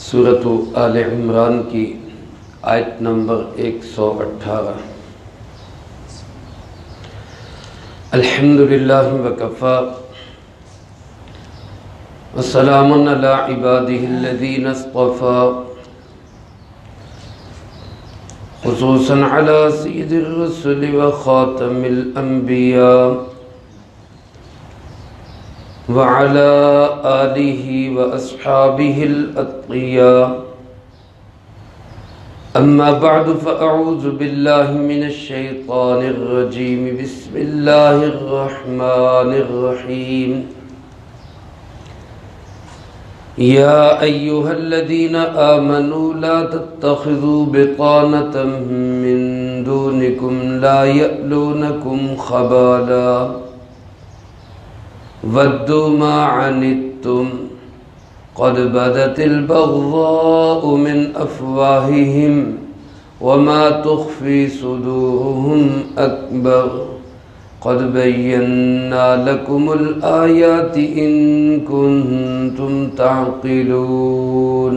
سورۃ آل عمران کی آیت نمبر 118۔ الحمدللہ وکفی وسلام علی عبادہ الذین اصطفی، خصوصا علی سید الرسل وخاتم الانبیاء وعلى آلہ واصحابہ الاتقیاء۔ اما بعد فاعوذ باللہ من الشیطان الرجیم، بسم اللہ الرحمن الرحیم۔ یا ایہا الذین آمنوا لا تتخذوا بطانة من دونکم لا یألونکم خبالا ودوا ما عنتم قد بدت البغضاء من أفواههم وما تخفي صدورهم أكبر قد بينا لكم الآيات إن كنتم تعقلون۔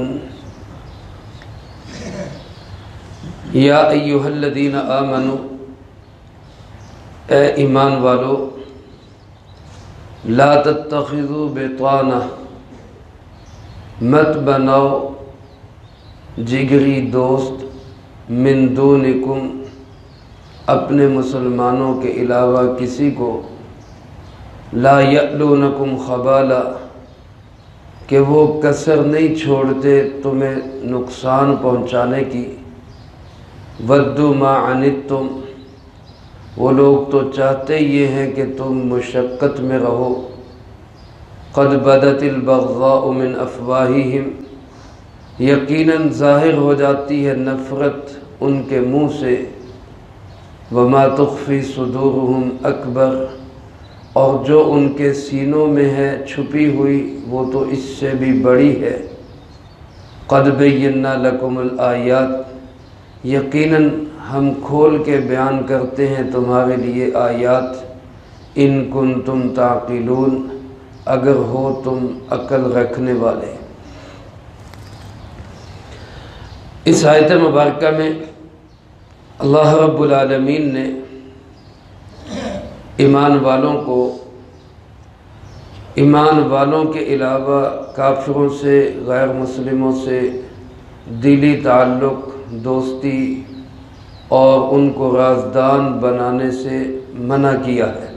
یا ایہا الذین آمنوا، اے ایمان والو، لا تتخذوا بطانہ، مت بناؤ جگری دوست، من دونکم، اپنے مسلمانوں کے علاوہ کسی کو، لا یألونکم خبالا، کہ وہ کسر نہیں چھوڑتے تمہیں نقصان پہنچانے کی، ودوا ما عنتم، وہ لوگ تو چاہتے یہ ہیں کہ تم مشقت میں رہو، قد بدت البغضاء من افواہہم، یقیناً ظاہر ہو جاتی ہے نفرت ان کے منہ سے، وما تخفی صدورہم اکبر، اور جو ان کے سینوں میں ہے چھپی ہوئی وہ تو اس سے بھی بڑی ہے، قد بینا لکم الآیات، یقیناً ہم کھول کے بیان کرتے ہیں تمہارے لیے آیات، ان کنتم تعقلون، اگر ہو تم عقل رکھنے والے۔ اس آیت مبارکہ میں اللہ رب العالمین نے ایمان والوں کو ایمان والوں کے علاوہ کافروں سے، غیر مسلموں سے دلی تعلق، دوستی اور ان کو رازدان بنانے سے منع کیا ہے۔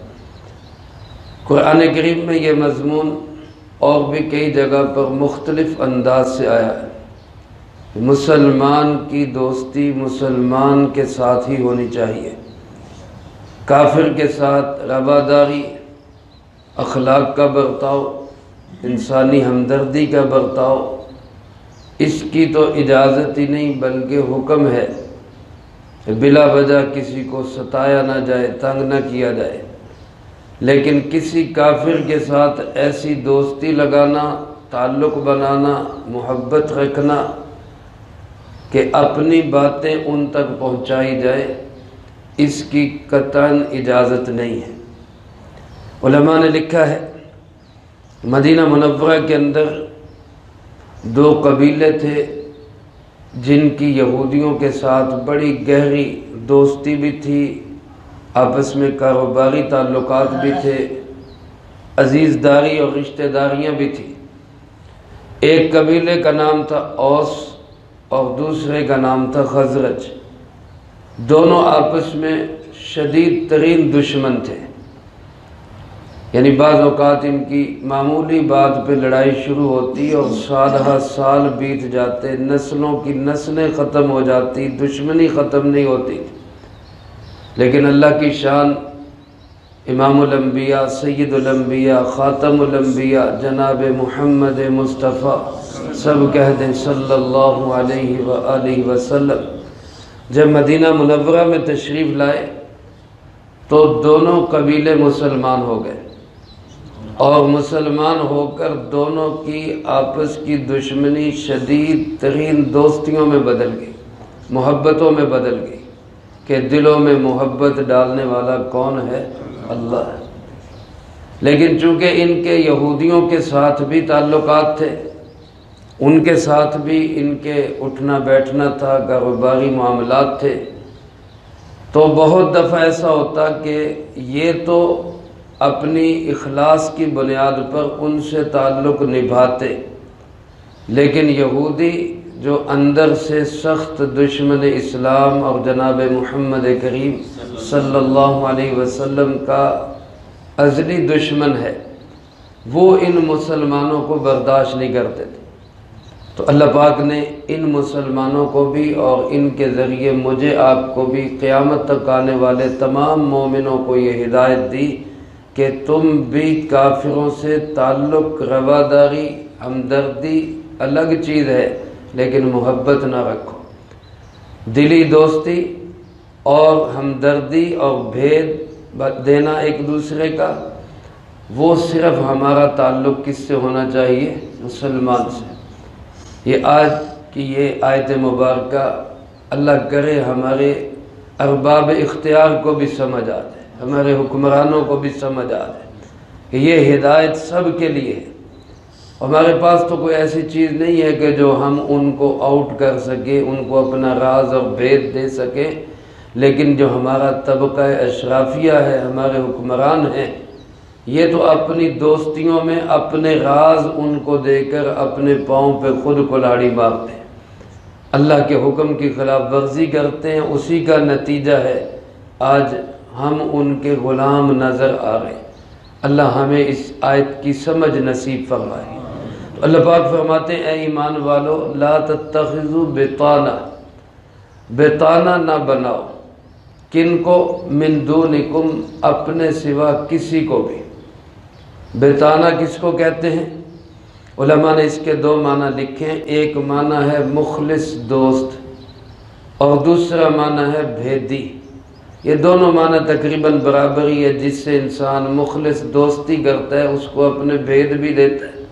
قرآن کریم میں یہ مضمون اور بھی کئی جگہ پر مختلف انداز سے آیا ہے۔ مسلمان کی دوستی مسلمان کے ساتھ ہی ہونی چاہیے، کافر کے ساتھ رواداری، اخلاق کا برتاؤ، انسانی ہمدردی کا برتاؤ، اس کی تو اجازت ہی نہیں بلکہ حکم ہے، بلا وجہ کسی کو ستایا نہ جائے، تنگ نہ کیا جائے۔ لیکن کسی کافر کے ساتھ ایسی دوستی لگانا، تعلق بنانا، محبت رکھنا کہ اپنی باتیں ان تک پہنچائی جائے، اس کی قطعاً اجازت نہیں ہے۔ علماء نے لکھا ہے مدینہ منورہ کے اندر دو قبیلے تھے جن کی یہودیوں کے ساتھ بڑی گہری دوستی بھی تھی، آپس میں کاروباری تعلقات بھی تھے، عزیز داری اور رشتہ داریاں بھی تھیں۔ ایک قبیلے کا نام تھا اوس اور دوسرے کا نام تھا خزرج۔ دونوں آپس میں شدید ترین دشمن تھے، یعنی بعض اوقات ان کی معمولی بات پہ لڑائی شروع ہوتی اور سالہ سال بیت جاتے، نسلوں کی نسلیں ختم ہو جاتی، دشمنی ختم نہیں ہوتی۔ لیکن اللہ کی شان، امام الانبیاء، سید الانبیاء، خاتم الانبیاء جناب محمد مصطفیٰ، سب کہہ دیں صلی اللہ علیہ وآلہ وسلم، جب مدینہ منورہ میں تشریف لائے تو دونوں قبیلے مسلمان ہو گئے، اور مسلمان ہو کر دونوں کی آپس کی دشمنی شدید ترین دوستیوں میں بدل گئی، محبتوں میں بدل گئی، کہ دلوں میں محبت ڈالنے والا کون ہے؟ اللہ ہے۔ لیکن چونکہ ان کے یہودیوں کے ساتھ بھی تعلقات تھے، ان کے ساتھ بھی ان کے اٹھنا بیٹھنا تھا، کاروباری معاملات تھے، تو بہت دفعہ ایسا ہوتا کہ یہ تو اپنی اخلاص کی بنیاد پر ان سے تعلق نبھاتے، لیکن یہودی جو اندر سے سخت دشمن اسلام اور جناب محمد کریم صلی اللہ علیہ وسلم کا ازلی دشمن ہے، وہ ان مسلمانوں کو برداشت نہیں کرتے تھے۔ تو اللہ پاک نے ان مسلمانوں کو بھی اور ان کے ذریعے مجھے آپ کو بھی قیامت تک آنے والے تمام مومنوں کو یہ ہدایت دی کہ تم بھی کافروں سے تعلق، رواداری، ہمدردی الگ چیز ہے، لیکن محبت نہ رکھو۔ دلی دوستی اور ہمدردی اور بھید دینا ایک دوسرے کا، وہ صرف ہمارا تعلق کس سے ہونا چاہیے؟ مسلمان سے۔ یہ آج کی یہ آیت مبارکہ اللہ کرے ہمارے ارباب اختیار کو بھی سمجھ آ جائے، ہمارے حکمرانوں کو بھی سمجھ آ جائے کہ یہ ہدایت سب کے لیے ہے۔ ہمارے پاس تو کوئی ایسی چیز نہیں ہے کہ جو ہم ان کو آؤٹ کر سکیں، ان کو اپنا راز اور بھید دے سکیں، لیکن جو ہمارا طبقہ اشرافیہ ہے، ہمارے حکمران ہیں، یہ تو اپنی دوستیوں میں اپنے راز ان کو دے کر اپنے پاؤں پہ خود کلاڑی مارتے ہیں، اللہ کے حکم کی خلاف ورزی کرتے ہیں۔ اسی کا نتیجہ ہے آج ہم ان کے غلام نظر آ رہے ہیں۔ اللہ ہمیں اس آیت کی سمجھ نصیب فرمائے۔ تو اللہ پاک فرماتے ہیں اے ایمان والو لا تتخذوا بطانہ، بطانہ نہ بناؤ، کن کو؟ من دونکم، اپنے سوا کسی کو بھی۔ بطانہ کس کو کہتے ہیں؟ علماء نے اس کے دو معنی لکھے ہیں، ایک معنی ہے مخلص دوست اور دوسرا معنی ہے بھیدی۔ یہ دونوں معنی تقریباً برابری ہے۔ جس سے انسان مخلص دوستی کرتا ہے اس کو اپنے بھید بھی دیتا ہے،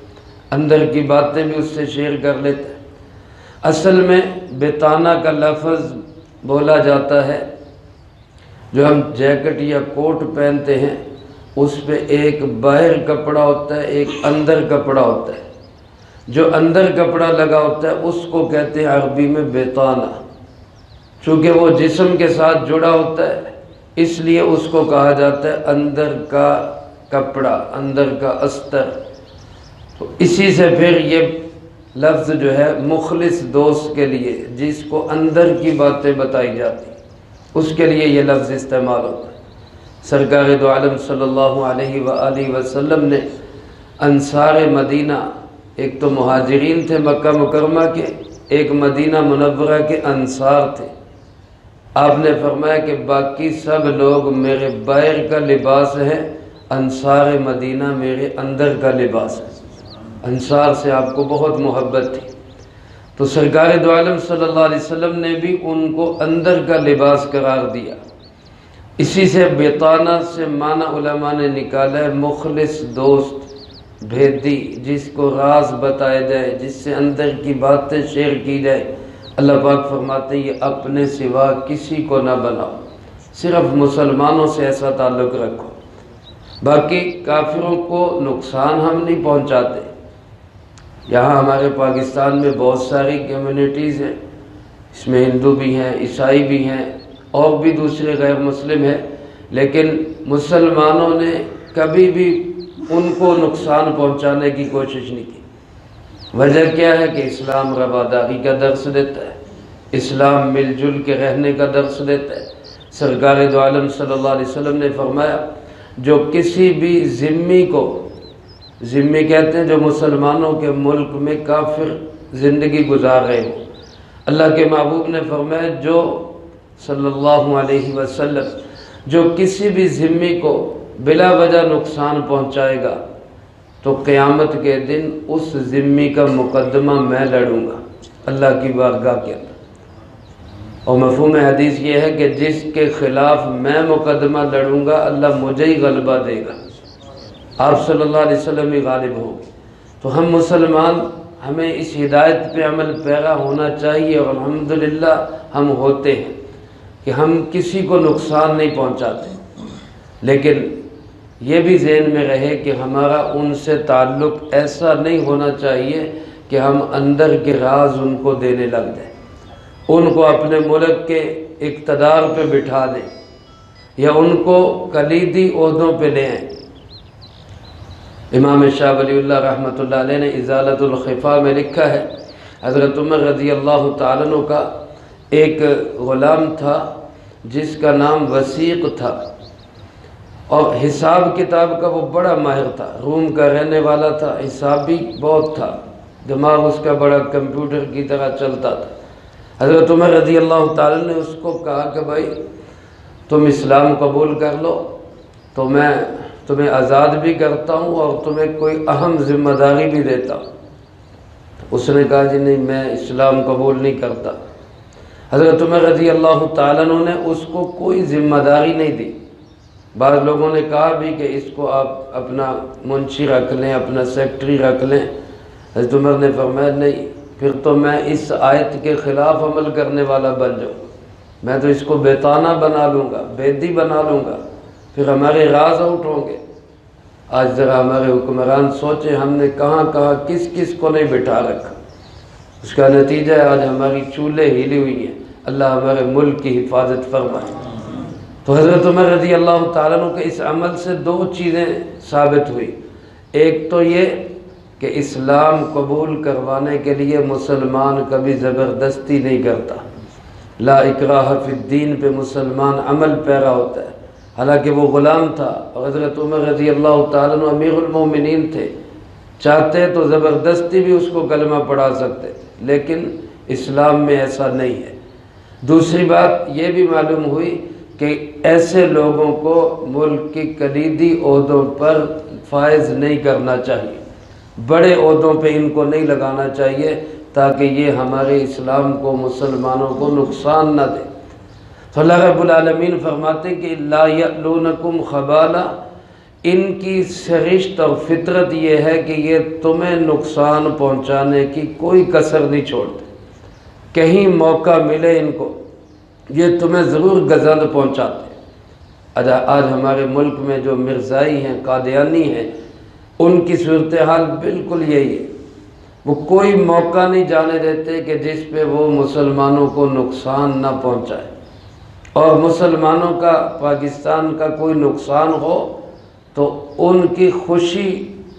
اندر کی باتیں بھی اس سے شیئر کر لیتا ہے۔ اصل میں بطانہ کا لفظ بولا جاتا ہے، جو ہم جیکٹ یا کوٹ پہنتے ہیں اس پہ ایک باہر کپڑا ہوتا ہے، ایک اندر کپڑا ہوتا ہے۔ جو اندر کپڑا لگا ہوتا ہے اس کو کہتے ہیں عربی میں بطانہ، چونکہ وہ جسم کے ساتھ جڑا ہوتا ہے اس لیے اس کو کہا جاتا ہے اندر کا کپڑا، اندر کا استر۔ تو اسی سے پھر یہ لفظ جو ہے مخلص دوست کے لیے، جس کو اندر کی باتیں بتائی جاتی، اس کے لیے یہ لفظ استعمال ہوتا ہے۔ سرکار دو عالم صلی اللہ علیہ وآلہ وسلم نے انصار مدینہ، ایک تو مہاجرین تھے مکہ مکرمہ کے، ایک مدینہ منورہ کے انصار تھے۔ آپ نے فرمایا کہ باقی سب لوگ میرے باہر کا لباس ہے، انصار مدینہ میرے اندر کا لباس ہے۔ انصار سے آپ کو بہت محبت تھی، تو سرکار دو عالم صلی اللہ علیہ وسلم نے بھی ان کو اندر کا لباس قرار دیا۔ اسی سے بطانہ سے معنی علماء نے نکالا ہے مخلص دوست، بھیدی، جس کو راز بتایا جائے، جس سے اندر کی باتیں شیئر کی جائے۔ اللہ پاک فرماتے ہیں یہ اپنے سوا کسی کو نہ بناؤ، صرف مسلمانوں سے ایسا تعلق رکھو، باقی کافروں کو نقصان ہم نہیں پہنچاتے۔ یہاں ہمارے پاکستان میں بہت ساری کمیونٹیز ہیں، اس میں ہندو بھی ہیں، عیسائی بھی ہیں، اور بھی دوسرے غیر مسلم ہیں، لیکن مسلمانوں نے کبھی بھی ان کو نقصان پہنچانے کی کوشش نہیں کی۔ وجہ کیا ہے کہ اسلام رواداری کا درس دیتا ہے، اسلام مل جل کے رہنے کا درس دیتا ہے۔ سرکار دو عالم صلی اللہ علیہ وسلم نے فرمایا جو کسی بھی ذمی کو، ذمی کہتے ہیں جو مسلمانوں کے ملک میں کافر زندگی گزار رہے ہو، اللہ کے محبوب نے فرمایا جو صلی اللہ علیہ وسلم جو کسی بھی ذمی کو بلا وجہ نقصان پہنچائے گا تو قیامت کے دن اس ذمی کا مقدمہ میں لڑوں گا اللہ کی بارگاہ کے اندر۔ اور مفہوم حدیث یہ ہے کہ جس کے خلاف میں مقدمہ لڑوں گا اللہ مجھے ہی غلبہ دے گا، آپ صلی اللہ علیہ وسلم ہی غالب ہوں گے۔ تو ہم مسلمان، ہمیں اس ہدایت پہ عمل پیرا ہونا چاہیے، اور الحمدللہ ہم ہوتے ہیں کہ ہم کسی کو نقصان نہیں پہنچاتے، لیکن یہ بھی ذہن میں رہے کہ ہمارا ان سے تعلق ایسا نہیں ہونا چاہیے کہ ہم اندر کے راز ان کو دینے لگ جائیں، ان کو اپنے ملک کے اقتدار پہ بٹھا دیں یا ان کو کلیدی عہدوں پہ لے آئیں۔ امام شاہ ولی اللہ رحمۃ اللہ علیہ نے ازالۃ الخفا میں لکھا ہے، حضرت عمر رضی اللہ تعالیٰ عنہ کا ایک غلام تھا جس کا نام وسیق تھا، اور حساب کتاب کا وہ بڑا ماہر تھا، روم کا رہنے والا تھا، حساب بھی بہت تھا، دماغ اس کا بڑا کمپیوٹر کی طرح چلتا تھا۔ حضرت عمر رضی اللہ تعالیٰ نے اس کو کہا کہ بھائی تم اسلام قبول کر لو تو میں تمہیں آزاد بھی کرتا ہوں اور تمہیں کوئی اہم ذمہ داری بھی دیتا ہوں۔ اس نے کہا جی نہیں، میں اسلام قبول نہیں کرتا۔ حضرت عمر رضی اللہ تعالیٰ عنہ نے اس کو کوئی ذمہ داری نہیں دی۔ بعض لوگوں نے کہا بھی کہ اس کو آپ اپنا منشی رکھ لیں، اپنا سیکٹری رکھ لیں۔ حضرت عمر نے فرمایا نہیں، پھر تو میں اس آیت کے خلاف عمل کرنے والا بن جاؤں، میں تو اس کو بیتانہ بنا لوں گا، بیدی بنا لوں گا، پھر ہمارے راز آؤٹ ہوں گے۔ آج ذرا ہمارے حکمران سوچیں ہم نے کہاں کہاں کس کس کو نہیں بٹھا رکھا، اس کا نتیجہ ہے آج ہماری چولیں ہلی ہوئی ہیں۔ اللہ ہمارے ملک کی حفاظت فرمائے۔ تو حضرت عمر رضی اللہ تعالیٰ عنہ کے اس عمل سے دو چیزیں ثابت ہوئی، ایک تو یہ کہ اسلام قبول کروانے کے لیے مسلمان کبھی زبردستی نہیں کرتا، لا اکراہ فی الدین پہ مسلمان عمل پیرا ہوتا ہے۔ حالانکہ وہ غلام تھا اور حضرت عمر رضی اللہ تعالیٰ عنہ امیر المومنین تھے، چاہتے تو زبردستی بھی اس کو کلمہ پڑھا سکتے تھے، لیکن اسلام میں ایسا نہیں ہے۔ دوسری بات یہ بھی معلوم ہوئی کہ ایسے لوگوں کو ملک کی کلیدی عہدوں پر فائز نہیں کرنا چاہیے، بڑے عہدوں پہ ان کو نہیں لگانا چاہیے تاکہ یہ ہمارے اسلام کو، مسلمانوں کو نقصان نہ دے۔ تو اللہ رب العالمین فرماتے کہ لا یألونکم خبالا، ان کی سرشت اور فطرت یہ ہے کہ یہ تمہیں نقصان پہنچانے کی کوئی کسر نہیں چھوڑتے، کہیں موقع ملے ان کو یہ تمہیں ضرور گزند پہنچاتے۔ آج ہمارے ملک میں جو مرزائی ہیں، قادیانی ہیں، ان کی صورتحال بالکل یہی ہے، وہ کوئی موقع نہیں جانے دیتے کہ جس پہ وہ مسلمانوں کو نقصان نہ پہنچائے، اور مسلمانوں کا، پاکستان کا کوئی نقصان ہو تو ان کی خوشی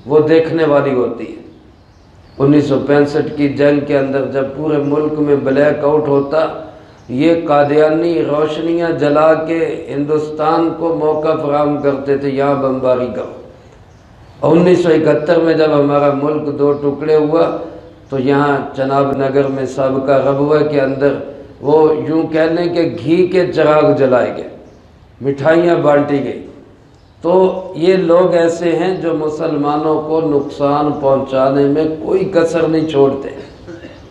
وہ دیکھنے والی ہوتی ہے۔ 1965 کی جنگ کے اندر جب پورے ملک میں بلیک آؤٹ ہوتا، یہ قادیانی روشنیاں جلا کے ہندوستان کو موقع فراہم کرتے تھے یہاں بمباری کا۔ اور 1971 میں جب ہمارا ملک دو ٹکڑے ہوا تو یہاں چناب نگر میں سابقہ ربوہ کے اندر وہ یوں کہہ لیں کہ گھی کے چراغ جلائے گئے، مٹھائیاں بانٹی گئی۔ تو یہ لوگ ایسے ہیں جو مسلمانوں کو نقصان پہنچانے میں کوئی کسر نہیں چھوڑتے۔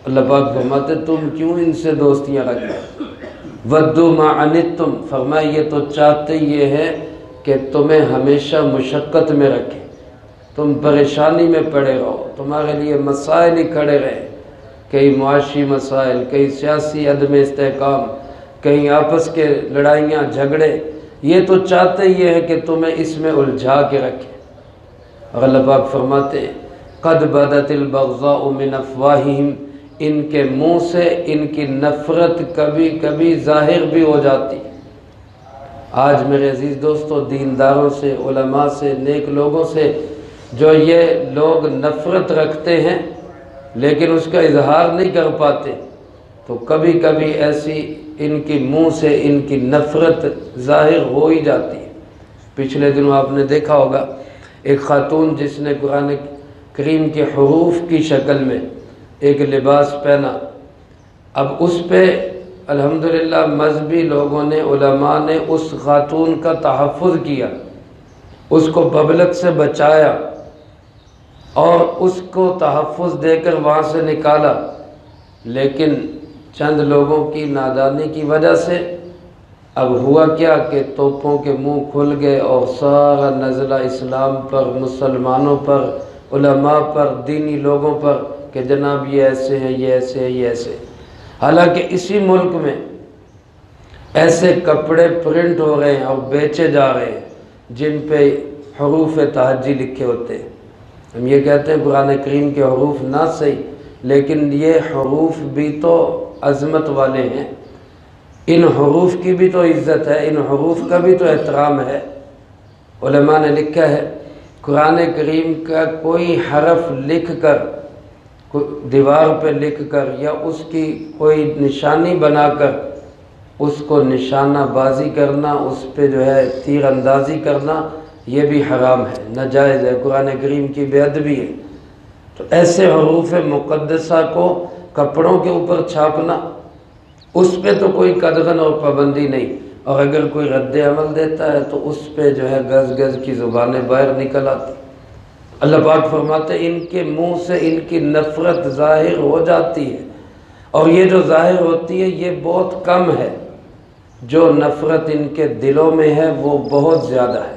اللہ پاک فرماتے تم کیوں ان سے دوستیاں رکھتے؟ وَدُّوا مَا عَنِتُّمْ، فرمایا یہ تو چاہتے یہ ہے کہ تمہیں ہمیشہ مشقت میں رکھیں، تم پریشانی میں پڑے رہو، تمہارے لیے مسائل ہی کھڑے رہے، کئی معاشی مسائل، کئی سیاسی عدم استحکام، کہیں آپس کے لڑائیاں جھگڑے، یہ تو چاہتے یہ ہے کہ تمہیں اس میں الجھا کے رکھیں۔ اور اللہ پاک فرماتے ہیں قَدْ بَدَتِ الْبَغْضَاءُ مِنْ أَفْوَاهِهِمْ، ان کے منہ سے ان کی نفرت کبھی کبھی ظاہر بھی ہو جاتی۔ آج میرے عزیز دوستو، دینداروں سے، علماء سے، نیک لوگوں سے جو یہ لوگ نفرت رکھتے ہیں لیکن اس کا اظہار نہیں کر پاتے، تو کبھی کبھی ایسی ان کی منہ سے ان کی نفرت ظاہر ہو ہی جاتی ہے۔ پچھلے دنوں آپ نے دیکھا ہوگا ایک خاتون جس نے قرآن کریم کے حروف کی شکل میں ایک لباس پہنا، اب اس پہ الحمدللہ مذہبی لوگوں نے، علماء نے اس خاتون کا تحفظ کیا، اس کو پبلک سے بچایا اور اس کو تحفظ دے کر وہاں سے نکالا، لیکن چند لوگوں کی نادانی کی وجہ سے اب ہوا کیا کہ توپوں کے منہ کھل گئے اور سارا نزلہ اسلام پر، مسلمانوں پر، علماء پر، دینی لوگوں پر کہ جناب یہ ایسے ہیں، یہ ایسے ہیں، یہ ایسے۔ حالانکہ اسی ملک میں ایسے کپڑے پرنٹ ہو رہے ہیں اور بیچے جا رہے ہیں جن پہ حروف تہجی لکھے ہوتے ہیں۔ ہم یہ کہتے ہیں قرآن کریم کے حروف نہ صحیح لیکن یہ حروف بھی تو عظمت والے ہیں، ان حروف کی بھی تو عزت ہے، ان حروف کا بھی تو احترام ہے۔ علماء نے لکھا ہے قرآن کریم کا کوئی حرف لکھ کر، دیوار پہ لکھ کر یا اس کی کوئی نشانی بنا کر اس کو نشانہ بازی کرنا، اس پہ جو ہے تیر اندازی کرنا، یہ بھی حرام ہے، ناجائز ہے، قرآن کریم کی بے ادبی ہے۔ تو ایسے حروف مقدسہ کو کپڑوں کے اوپر چھاپنا، اس پہ تو کوئی قدغن اور پابندی نہیں، اور اگر کوئی رد عمل دیتا ہے تو اس پہ جو ہے گز گز کی زبانیں باہر نکل آتی۔ اللہ پاک فرماتے ہیں ان کے منہ سے ان کی نفرت ظاہر ہو جاتی ہے، اور یہ جو ظاہر ہوتی ہے یہ بہت کم ہے، جو نفرت ان کے دلوں میں ہے وہ بہت زیادہ ہے۔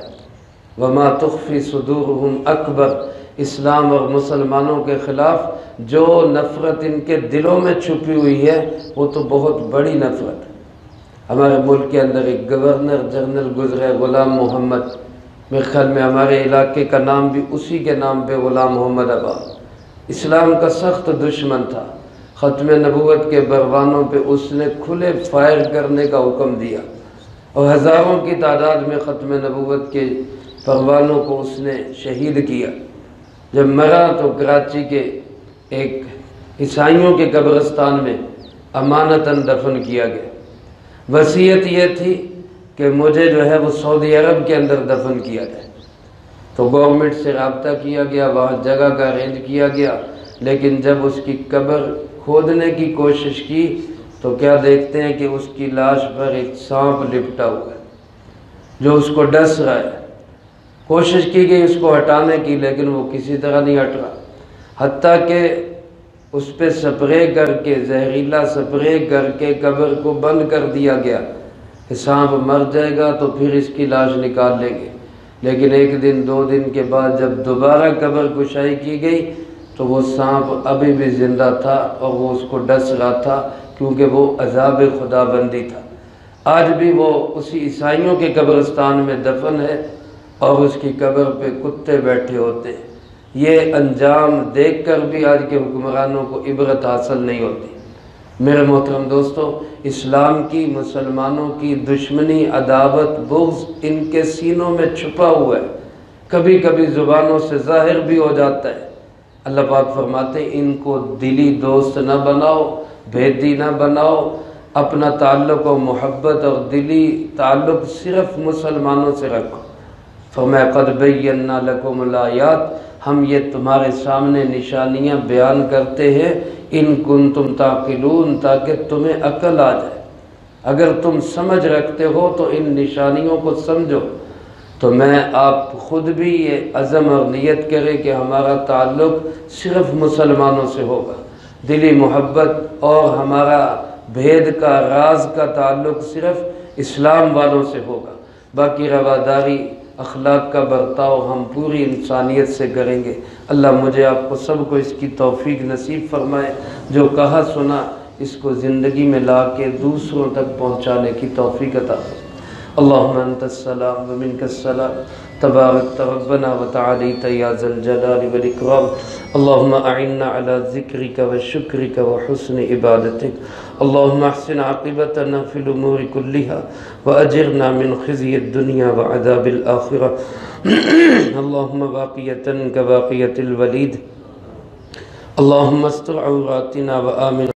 وما تخفی صدورہم اکبر، اسلام اور مسلمانوں کے خلاف جو نفرت ان کے دلوں میں چھپی ہوئی ہے وہ تو بہت بڑی نفرت ہے۔ ہمارے ملک کے اندر ایک گورنر جنرل گزرے غلام محمد، میرے خیال میں ہمارے علاقے کا نام بھی اسی کے نام پہ غلام محمد آباد، اسلام کا سخت دشمن تھا۔ ختم نبوت کے پروانوں پہ اس نے کھلے فائر کرنے کا حکم دیا، اور ہزاروں کی تعداد میں ختم نبوت کے پروانوں کو اس نے شہید کیا۔ جب مرا تو کراچی کے ایک عیسائیوں کے قبرستان میں امانتاً دفن کیا گیا۔ وصیت یہ تھی کہ مجھے جو ہے وہ سعودی عرب کے اندر دفن کیا جائے، تو گورنمنٹ سے رابطہ کیا گیا، وہاں جگہ کا ارینج کیا گیا، لیکن جب اس کی قبر کھودنے کی کوشش کی تو کیا دیکھتے ہیں کہ اس کی لاش پر ایک سانپ لپٹا ہوا ہے جو اس کو ڈس رہا ہے۔ کوشش کی گئی اس کو ہٹانے کی، لیکن وہ کسی طرح نہیں ہٹ رہا، حتیٰ کہ اس پہ سپرے کر کے، زہریلا سپرے کر کے قبر کو بند کر دیا گیا کہ سانپ مر جائے گا تو پھر اس کی لاش نکال لیں گے۔ لیکن ایک دن دو دن کے بعد جب دوبارہ قبر کشائی کی گئی تو وہ سانپ ابھی بھی زندہ تھا اور وہ اس کو ڈس رہا تھا، کیونکہ وہ عذاب خدا بندی تھا۔ آج بھی وہ اسی عیسائیوں کے قبرستان میں دفن ہے اور اس کی قبر پہ کتے بیٹھے ہوتے ہیں۔ یہ انجام دیکھ کر بھی آج کے حکمرانوں کو عبرت حاصل نہیں ہوتی۔ میرے محترم دوستو، اسلام کی، مسلمانوں کی دشمنی، عداوت، بغض ان کے سینوں میں چھپا ہوا ہے، کبھی کبھی زبانوں سے ظاہر بھی ہو جاتا ہے۔ اللہ پاک فرماتے ہیں ان کو دلی دوست نہ بناؤ، بھیدی نہ بناؤ، اپنا تعلق و محبت اور دلی تعلق صرف مسلمانوں سے رکھو۔ فرمایا قد بینا لکم الآیات، ہم یہ تمہارے سامنے نشانیاں بیان کرتے ہیں، ان کنتم تعقلون، تاکہ تمہیں عقل آ جائے۔ اگر تم سمجھ رکھتے ہو تو ان نشانیوں کو سمجھو۔ تو میں آپ خود بھی یہ عزم اور نیت کرے کہ ہمارا تعلق صرف مسلمانوں سے ہوگا، دلی محبت اور ہمارا بھید کا، راز کا تعلق صرف اسلام والوں سے ہوگا، باقی رواداری، اخلاق کا برتاؤ ہم پوری انسانیت سے کریں گے۔ اللہ مجھے آپ کو سب کو اس کی توفیق نصیب فرمائے، جو کہا سنا اس کو زندگی میں لا کے دوسروں تک پہنچانے کی توفیق عطا فرمائے۔ اللہم انت السلام ومنک السلام، تبارکت ربنا وتعالیت یا ذا الجلال والاکرام۔ اللہم اعنا علی ذکرک وشکرک وحسن عبادتک۔ اللہم احسن عاقبتنا فی الامور کلہا واجرنا من خزی الدنیا وعذاب الآخرہ۔ اللہم باقیتا کباقیت الولید، اللہم استر عوراتنا وآمن